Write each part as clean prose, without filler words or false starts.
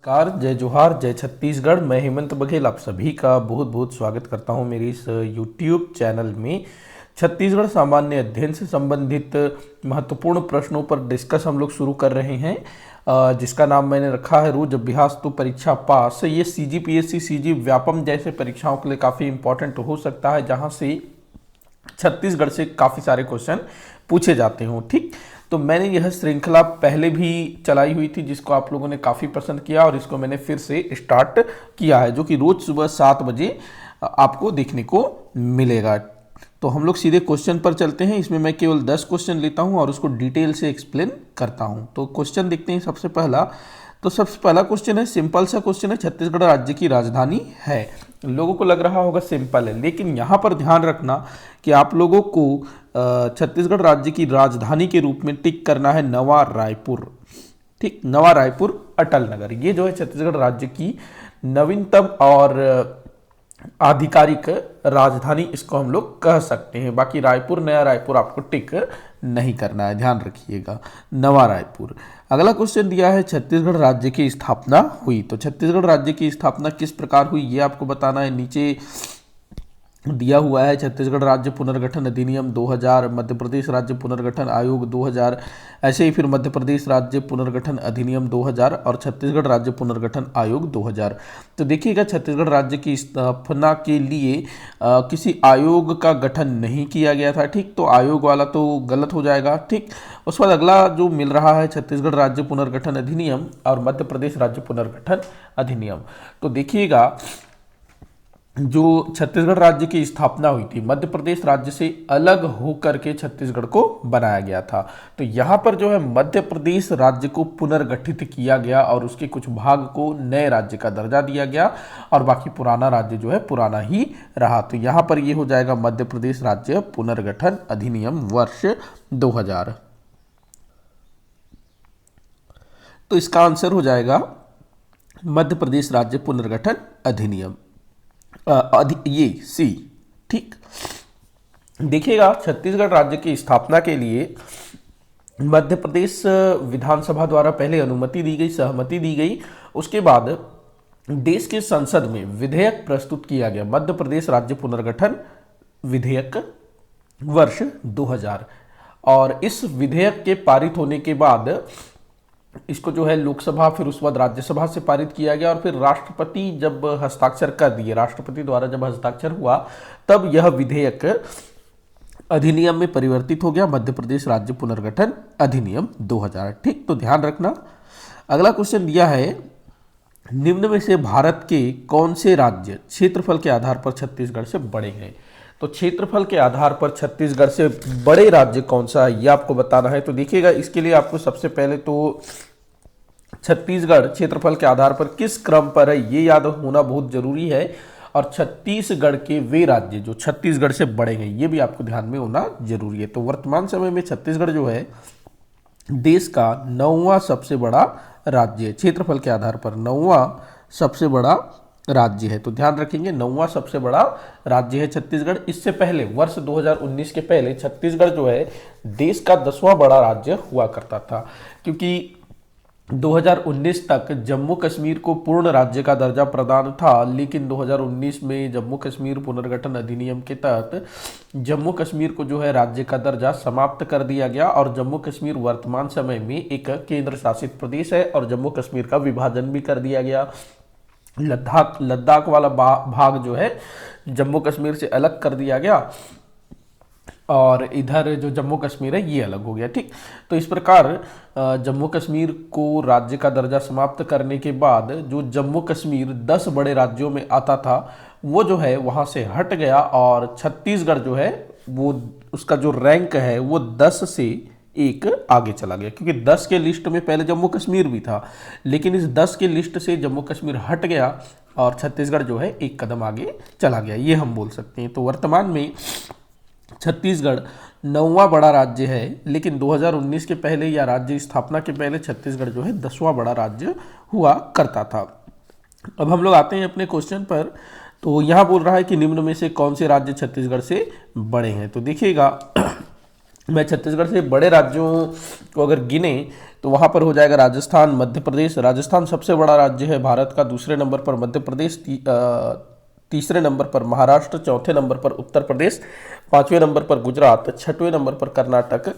Car जय जोहार जय छत्तीसगढ़। मैं हेमंत बघेल आप सभी का बहुत बहुत स्वागत करता हूं मेरे इस YouTube चैनल में। छत्तीसगढ़ सामान्य अध्ययन से संबंधित महत्वपूर्ण प्रश्नों पर डिस्कस हम लोग शुरू कर रहे हैं, जिसका नाम मैंने रखा है रोज अभ्यास तो परीक्षा पास। ये CGPSC CG व्यापम जैसे परीक्षाओं के लिए काफ़ी इंपॉर्टेंट हो सकता है, जहां से छत्तीसगढ़ से काफ़ी सारे क्वेश्चन पूछे जाते हों। ठीक, तो मैंने यह श्रृंखला पहले भी चलाई हुई थी, जिसको आप लोगों ने काफ़ी पसंद किया और इसको मैंने फिर से स्टार्ट किया है, जो कि रोज़ सुबह 7 बजे आपको देखने को मिलेगा। तो हम लोग सीधे क्वेश्चन पर चलते हैं। इसमें मैं केवल 10 क्वेश्चन लेता हूं और उसको डिटेल से एक्सप्लेन करता हूं। तो क्वेश्चन देखते हैं। सबसे पहला क्वेश्चन है, सिंपल सा क्वेश्चन है, छत्तीसगढ़ राज्य की राजधानी है। लोगों को लग रहा होगा सिंपल है, लेकिन यहाँ पर ध्यान रखना कि आप लोगों को छत्तीसगढ़ राज्य की राजधानी के रूप में टिक करना है नवा रायपुर। ठीक, नवा रायपुर अटल नगर, ये जो है छत्तीसगढ़ राज्य की नवीनतम और आधिकारिक राजधानी इसको हम लोग कह सकते हैं। बाकी रायपुर, नया रायपुर आपको टिक नहीं करना है, ध्यान रखिएगा, नवा रायपुर। अगला क्वेश्चन दिया है, छत्तीसगढ़ राज्य की स्थापना हुई। तो छत्तीसगढ़ राज्य की स्थापना किस प्रकार हुई ये आपको बताना है। नीचे दिया हुआ है छत्तीसगढ़ राज्य पुनर्गठन अधिनियम 2000, मध्य प्रदेश राज्य पुनर्गठन आयोग 2000, ऐसे ही फिर मध्य प्रदेश राज्य पुनर्गठन अधिनियम 2000 और छत्तीसगढ़ राज्य पुनर्गठन आयोग 2000। तो देखिएगा, छत्तीसगढ़ राज्य की स्थापना के लिए किसी आयोग का गठन नहीं किया गया था। ठीक, तो आयोग वाला तो गलत हो जाएगा। ठीक, उसके बाद अगला जो मिल रहा है, छत्तीसगढ़ राज्य पुनर्गठन अधिनियम और मध्य प्रदेश राज्य पुनर्गठन अधिनियम। तो देखिएगा, जो छत्तीसगढ़ राज्य की स्थापना हुई थी, मध्य प्रदेश राज्य से अलग होकर के छत्तीसगढ़ को बनाया गया था। तो यहाँ पर जो है मध्य प्रदेश राज्य को पुनर्गठित किया गया और उसके कुछ भाग को नए राज्य का दर्जा दिया गया और बाकी पुराना राज्य जो है पुराना ही रहा। तो यहाँ पर ये हो जाएगा मध्य प्रदेश राज्य पुनर्गठन अधिनियम वर्ष 2000। तो इसका आंसर हो जाएगा मध्य प्रदेश राज्य पुनर्गठन अधिनियम, ये सी। ठीक, देखिएगा, छत्तीसगढ़ राज्य की स्थापना के लिए मध्य प्रदेश विधानसभा द्वारा पहले अनुमति दी गई, सहमति दी गई। उसके बाद देश के संसद में विधेयक प्रस्तुत किया गया, मध्य प्रदेश राज्य पुनर्गठन विधेयक वर्ष 2000। और इस विधेयक के पारित होने के बाद इसको जो है लोकसभा, फिर उसके बाद राज्यसभा से पारित किया गया और फिर राष्ट्रपति जब हस्ताक्षर कर दिए, राष्ट्रपति द्वारा जब हस्ताक्षर हुआ, तब यह विधेयक अधिनियम में परिवर्तित हो गया, मध्य प्रदेश राज्य पुनर्गठन अधिनियम 2000। ठीक, तो ध्यान रखना। अगला क्वेश्चन दिया है, निम्न में से भारत के कौन से राज्य क्षेत्रफल के आधार पर छत्तीसगढ़ से बड़े हैं। तो क्षेत्रफल के आधार पर छत्तीसगढ़ से बड़े राज्य कौन सा है ये आपको बताना है। तो देखिएगा, इसके लिए आपको सबसे पहले तो छत्तीसगढ़ क्षेत्रफल के आधार पर किस क्रम पर है ये याद होना बहुत जरूरी है। और छत्तीसगढ़ के वे राज्य जो छत्तीसगढ़ से बड़े हैं ये भी आपको ध्यान में होना जरूरी है। तो वर्तमान समय में छत्तीसगढ़ जो है देश का 9वां सबसे बड़ा राज्य है, क्षेत्रफल के आधार पर 9वां सबसे बड़ा राज्य है। तो ध्यान रखेंगे, 9वां सबसे बड़ा राज्य है छत्तीसगढ़। इससे पहले वर्ष 2019 के पहले छत्तीसगढ़ जो है देश का 10वां बड़ा राज्य हुआ करता था, क्योंकि 2019 तक जम्मू कश्मीर को पूर्ण राज्य का दर्जा प्रदान था। लेकिन 2019 में जम्मू कश्मीर पुनर्गठन अधिनियम के तहत जम्मू कश्मीर को जो है राज्य का दर्जा समाप्त कर दिया गया और जम्मू कश्मीर वर्तमान समय में एक केंद्र शासित प्रदेश है और जम्मू कश्मीर का विभाजन भी कर दिया गया। लद्दाख वाला भाग जो है जम्मू कश्मीर से अलग कर दिया गया और इधर जो जम्मू कश्मीर है ये अलग हो गया। ठीक, तो इस प्रकार जम्मू कश्मीर को राज्य का दर्जा समाप्त करने के बाद जो जम्मू कश्मीर 10 बड़े राज्यों में आता था वो जो है वहाँ से हट गया और छत्तीसगढ़ जो है वो उसका जो रैंक है वो 10 से एक आगे चला गया, क्योंकि 10 के लिस्ट में पहले जम्मू कश्मीर भी था, लेकिन इस 10 के लिस्ट से जम्मू कश्मीर हट गया और छत्तीसगढ़ जो है एक कदम आगे चला गया, ये हम बोल सकते हैं। तो वर्तमान में छत्तीसगढ़ 9वां बड़ा राज्य है, लेकिन 2019 के पहले या राज्य स्थापना के पहले छत्तीसगढ़ जो है 10वां बड़ा राज्य हुआ करता था। अब हम लोग आते हैं अपने क्वेश्चन पर। तो यहाँ बोल रहा है कि निम्न में से कौन से राज्य छत्तीसगढ़ से बड़े हैं। तो देखिएगा, मैं छत्तीसगढ़ से बड़े राज्यों को अगर गिने तो वहाँ पर हो जाएगा राजस्थान, मध्य प्रदेश। राजस्थान सबसे बड़ा राज्य है भारत का, दूसरे नंबर पर मध्य प्रदेश, तीसरे नंबर पर महाराष्ट्र, चौथे नंबर पर उत्तर प्रदेश, पांचवें नंबर पर गुजरात, छठवें नंबर पर कर्नाटक,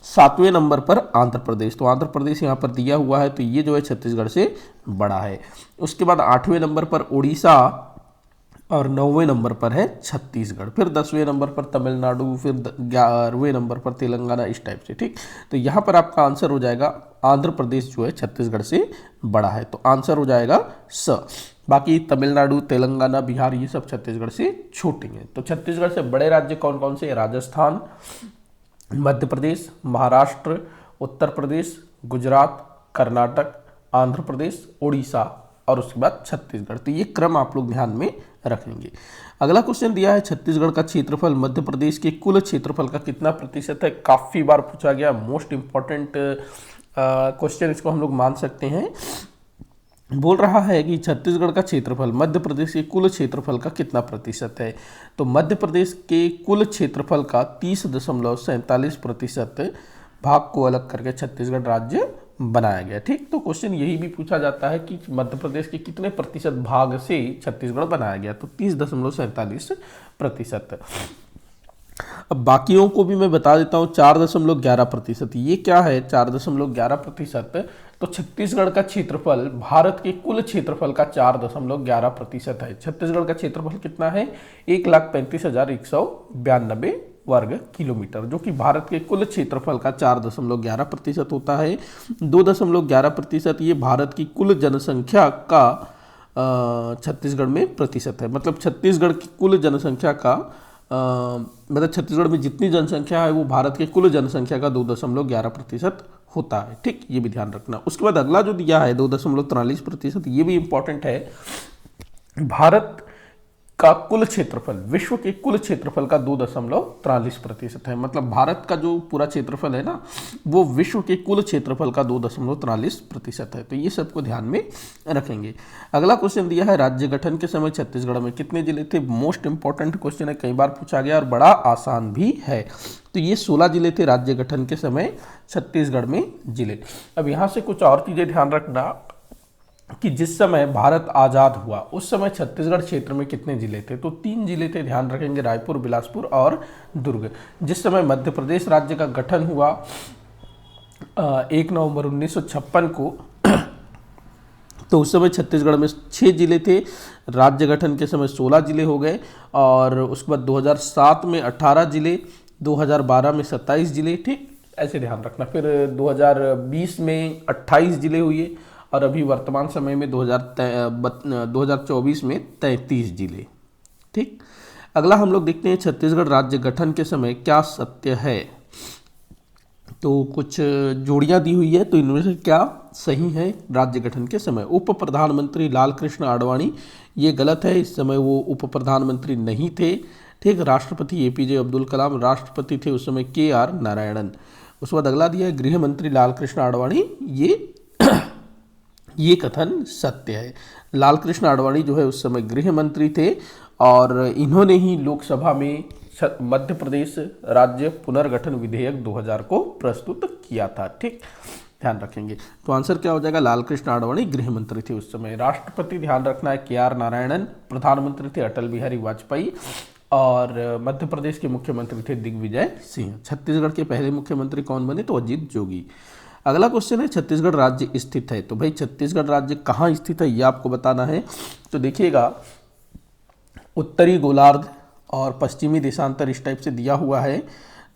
सातवें नंबर पर आंध्र प्रदेश। तो आंध्र प्रदेश यहाँ पर दिया हुआ है, तो ये जो है छत्तीसगढ़ से बड़ा है। उसके बाद आठवें नंबर पर उड़ीसा और नौवें नंबर पर है छत्तीसगढ़, फिर 10वें नंबर पर तमिलनाडु, फिर 11वें नंबर पर तेलंगाना, इस टाइप से। ठीक, तो यहाँ पर आपका आंसर हो जाएगा आंध्र प्रदेश जो है छत्तीसगढ़ से बड़ा है, तो आंसर हो जाएगा स। बाकी तमिलनाडु, तेलंगाना, बिहार ये सब छत्तीसगढ़ से छोटे हैं। तो छत्तीसगढ़ से बड़े राज्य कौन कौन से? राजस्थान, मध्य प्रदेश, महाराष्ट्र, उत्तर प्रदेश, गुजरात, कर्नाटक, आंध्र प्रदेश, उड़ीसा और उसके बाद छत्तीसगढ़। तो ये क्रम आप लोग ध्यान में रखेंगे। अगला क्वेश्चन दिया है छत्तीसगढ़ का क्षेत्रफल मध्य प्रदेश के कुल क्षेत्रफल का कितना प्रतिशत है? काफी बार पूछा गया, मोस्ट इंपॉर्टेंट क्वेश्चन इसको हम लोग मान सकते हैं। बोल रहा है कि छत्तीसगढ़ का क्षेत्रफल मध्य प्रदेश के कुल क्षेत्रफल का कितना प्रतिशत है? तो मध्य प्रदेश के कुल क्षेत्रफल का 30.47% भाग को अलग करके छत्तीसगढ़ राज्य बनाया गया। ठीक, तो क्वेश्चन यही भी पूछा जाता है कि मध्य प्रदेश के कितने प्रतिशत भाग से छत्तीसगढ़ बनाया गया? तो 30.47%। अब बाकियों को भी मैं बता देता हूँ। 4.11%, ये क्या है 4.11%? तो छत्तीसगढ़ का क्षेत्रफल भारत के कुल क्षेत्रफल का 4.11% है। छत्तीसगढ़ का क्षेत्रफल कितना है? 1,35,192 वर्ग किलोमीटर, जो कि भारत के कुल क्षेत्रफल का 4.11% होता है। 2.11% ये भारत की कुल जनसंख्या का छत्तीसगढ़ में प्रतिशत है। मतलब छत्तीसगढ़ की कुल जनसंख्या का मतलब छत्तीसगढ़ में जितनी जनसंख्या है वो भारत के कुल जनसंख्या का 2.11% होता है। ठीक, ये भी ध्यान रखना। उसके बाद अगला जो दिया है 2.43%, ये भी इंपॉर्टेंट है। भारत का कुल क्षेत्रफल विश्व के कुल क्षेत्रफल का 2.43% है। मतलब भारत का जो पूरा क्षेत्रफल है ना, वो विश्व के कुल क्षेत्रफल का 2.43% है। तो ये सबको ध्यान में रखेंगे। अगला क्वेश्चन दिया है राज्य गठन के समय छत्तीसगढ़ में कितने जिले थे? मोस्ट इंपॉर्टेंट क्वेश्चन है, कई बार पूछा गया और बड़ा आसान भी है। तो ये 16 जिले थे राज्य गठन के समय छत्तीसगढ़ में जिले। अब यहाँ से कुछ और चीजें ध्यान रखना कि जिस समय भारत आज़ाद हुआ उस समय छत्तीसगढ़ क्षेत्र में कितने जिले थे? तो 3 जिले थे, ध्यान रखेंगे, रायपुर, बिलासपुर और दुर्ग। जिस समय मध्य प्रदेश राज्य का गठन हुआ 1 नवंबर 1956 को, तो उस समय छत्तीसगढ़ में 6 जिले थे। राज्य गठन के समय 16 जिले हो गए, और उसके बाद 2007 में 18 जिले, 2012 में 27 जिले। ठीक, ऐसे ध्यान रखना। फिर 2020 में 28 जिले हुए, और अभी वर्तमान समय में 2024 में 33 जिले। ठीक, अगला हम लोग देखते हैं छत्तीसगढ़ राज्य गठन के समय क्या सत्य है? तो कुछ जोड़ियां दी हुई है, तो इनमें से क्या सही है? राज्य गठन के समय उप प्रधानमंत्री लाल कृष्ण आडवाणी, ये गलत है, इस समय वो उप प्रधानमंत्री नहीं थे। ठीक, राष्ट्रपति एपीजे अब्दुल कलाम राष्ट्रपति थे उस समय, KR नारायणन। उसके बाद अगला दिया है गृह मंत्री लाल कृष्ण आडवाणी, ये कथन सत्य है। लाल कृष्ण आडवाणी जो है उस समय गृह मंत्री थे, और इन्होंने ही लोकसभा में मध्य प्रदेश राज्य पुनर्गठन विधेयक 2000 को प्रस्तुत किया था। ठीक, ध्यान रखेंगे। तो आंसर क्या हो जाएगा? लाल कृष्ण आडवाणी गृह मंत्री थे उस समय। राष्ट्रपति ध्यान रखना है KR नारायणन, प्रधानमंत्री थे अटल बिहारी वाजपेयी, और मध्य प्रदेश के मुख्यमंत्री थे दिग्विजय सिंह। छत्तीसगढ़ के पहले मुख्यमंत्री कौन बने? तो अजीत जोगी। अगला क्वेश्चन है छत्तीसगढ़ राज्य स्थित है। तो भाई छत्तीसगढ़ राज्य कहाँ स्थित है ये आपको बताना है। तो देखिएगा, उत्तरी गोलार्ध और पश्चिमी देशांतर इस टाइप से दिया हुआ है।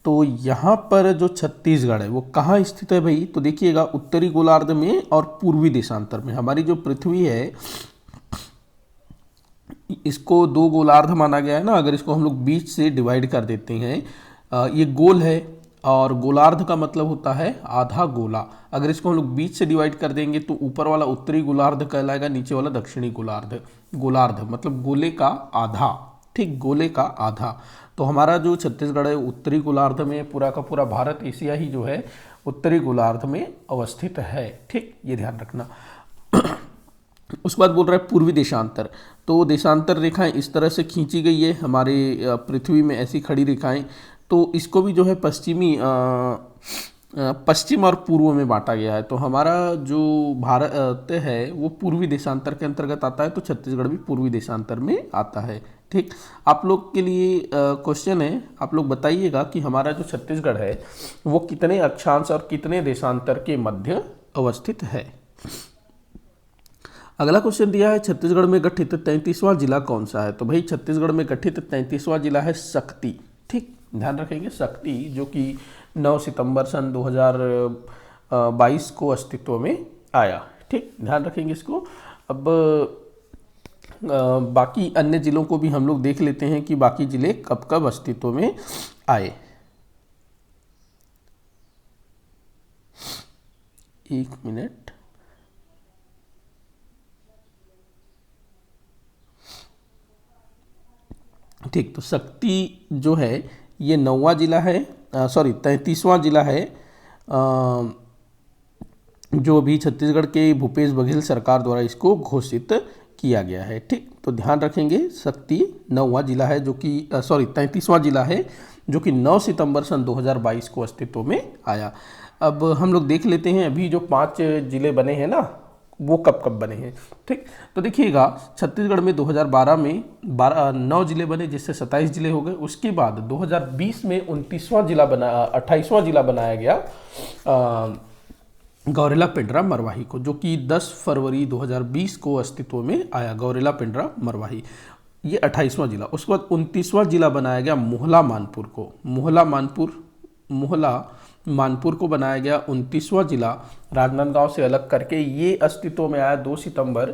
तो यहाँ पर जो छत्तीसगढ़ है वो कहाँ स्थित है भाई? तो देखिएगा, उत्तरी गोलार्ध में और पूर्वी देशांतर में। हमारी जो पृथ्वी है इसको 2 गोलार्ध माना गया है ना। अगर इसको हम लोग बीच से डिवाइड कर देते हैं, ये गोल है, और गोलार्ध का मतलब होता है आधा गोला। अगर इसको हम लोग बीच से डिवाइड कर देंगे तो ऊपर वाला उत्तरी गोलार्ध कहलाएगा, नीचे वाला दक्षिणी गोलार्ध। गोलार्ध मतलब गोले का आधा। ठीक, गोले का आधा। तो हमारा जो छत्तीसगढ़ है उत्तरी गोलार्ध में, पूरा का पूरा भारत एशिया ही जो है उत्तरी गोलार्ध में अवस्थित है। ठीक, ये ध्यान रखना। उसके बाद बोल रहा है पूर्वी देशांतर। तो देशांतर रेखाएं इस तरह से खींची गई है हमारे पृथ्वी में, ऐसी खड़ी रेखाएं। तो इसको भी जो है पश्चिम और पूर्व में बांटा गया है। तो हमारा जो भारत है वो पूर्वी देशांतर के अंतर्गत आता है, तो छत्तीसगढ़ भी पूर्वी देशांतर में आता है। ठीक, आप लोग के लिए क्वेश्चन है, आप लोग बताइएगा कि हमारा जो छत्तीसगढ़ है वो कितने अक्षांश और कितने देशांतर के मध्य अवस्थित है। अगला क्वेश्चन दिया है छत्तीसगढ़ में गठित 33वां जिला कौन सा है। तो भाई छत्तीसगढ़ में गठित 33वां जिला है शक्ति। ठीक, ध्यान रखेंगे शक्ति, जो कि 9 सितंबर सन 2022 को अस्तित्व में आया। ठीक, ध्यान रखेंगे इसको। अब बाकी अन्य जिलों को भी हम लोग देख लेते हैं कि बाकी जिले कब कब अस्तित्व में आए। एक मिनट, ठीक, तो शक्ति जो है ये 9वां जिला है, 33वां जिला है, जो भी छत्तीसगढ़ के भूपेश बघेल सरकार द्वारा इसको घोषित किया गया है। ठीक, तो ध्यान रखेंगे शक्ति 9वां जिला है, जो कि 33वां जिला है, जो कि 9 सितंबर सन 2022 को अस्तित्व में आया। अब हम लोग देख लेते हैं अभी जो 5 जिले बने हैं ना, वो कब कब बने हैं। ठीक, तो देखिएगा छत्तीसगढ़ में 2012 में 9 जिले बने, जिससे 27 जिले हो गए। उसके बाद 2020 में 28वां जिला बनाया गया गौरेला पेंड्रा मरवाही को, जो कि 10 फरवरी 2020 को अस्तित्व में आया। गौरेला पेंड्रा मरवाही ये 28वां जिला। उसके बाद 29वां जिला बनाया गया मोहला मानपुर को। मोहला मानपुर को बनाया गया 29वां जिला, राजनांदगांव से अलग करके। ये अस्तित्व में आया 2 सितंबर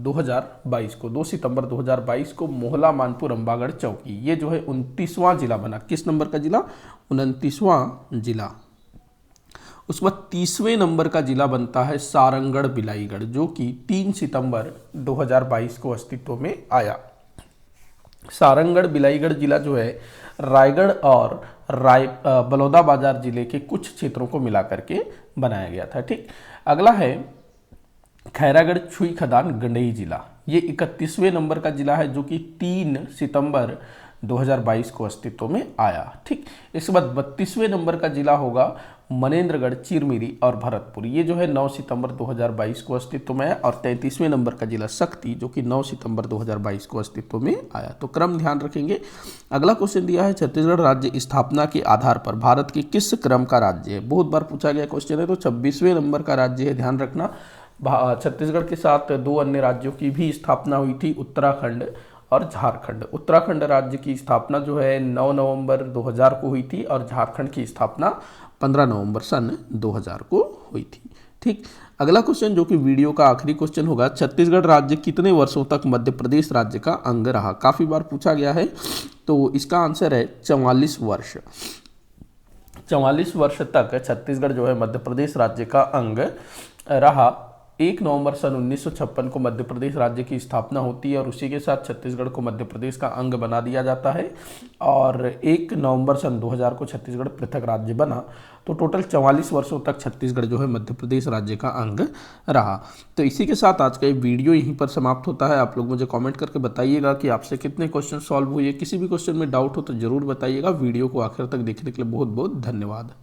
2022 को। 2 सितंबर 2022 को मोहला मानपुर अंबागढ़ चौकी, ये जो है 29वां जिला बना। किस नंबर का जिला? 29वां जिला। उसके बाद 30वें नंबर का जिला बनता है सारंगढ़ बिलाईगढ़, जो कि 3 सितंबर 2022 को अस्तित्व में आया। सारंगढ़ बिलाईगढ़ जिला जो है रायगढ़ और बलौदाबाजार जिले के कुछ क्षेत्रों को मिलाकर के बनाया गया था। ठीक, अगला है खैरागढ़ छुई खदान गंडई जिला। ये 31वें नंबर का जिला है, जो कि 3 सितंबर 2022 को अस्तित्व में आया। ठीक, इसके बाद 32वें नंबर का जिला होगा मनेन्द्रगढ़, चिरमिरी और भरतपुर। ये जो है 9 सितंबर 2022 को अस्तित्व में आया। और 33वें नंबर का जिला शक्ति, जो कि 9 सितंबर 2022 को अस्तित्व में आया। तो क्रम ध्यान रखेंगे। अगला क्वेश्चन दिया है छत्तीसगढ़ राज्य स्थापना के आधार पर भारत के किस क्रम का राज्य है। बहुत बार पूछा गया क्वेश्चन है, तो 26वें नंबर का राज्य है। ध्यान रखना, छत्तीसगढ़ के साथ 2 अन्य राज्यों की भी स्थापना हुई थी, उत्तराखंड और झारखंड। उत्तराखंड राज्य की स्थापना जो है 9 नवंबर 2000 को हुई थी, और झारखंड की स्थापना 15 नवंबर सन 2000 को हुई थी। ठीक, अगला क्वेश्चन जो कि वीडियो का आखिरी क्वेश्चन होगा, छत्तीसगढ़ राज्य कितने वर्षों तक मध्य प्रदेश राज्य का अंग रहा। काफ़ी बार पूछा गया है, तो इसका आंसर है 44 वर्ष। 44 वर्ष तक छत्तीसगढ़ जो है मध्य प्रदेश राज्य का अंग रहा। 1 नवंबर सन 1956 को मध्य प्रदेश राज्य की स्थापना होती है, और उसी के साथ छत्तीसगढ़ को मध्य प्रदेश का अंग बना दिया जाता है। और 1 नवंबर सन 2000 को छत्तीसगढ़ पृथक राज्य बना। तो टोटल 44 वर्षों तक छत्तीसगढ़ जो है मध्य प्रदेश राज्य का अंग रहा। तो इसी के साथ आज का ये वीडियो यहीं पर समाप्त होता है। आप लोग मुझे कमेंट करके बताइएगा कि आपसे कितने क्वेश्चन सॉल्व हुए। किसी भी क्वेश्चन में डाउट हो तो ज़रूर बताइएगा। वीडियो को आखिर तक देखने के लिए बहुत बहुत धन्यवाद।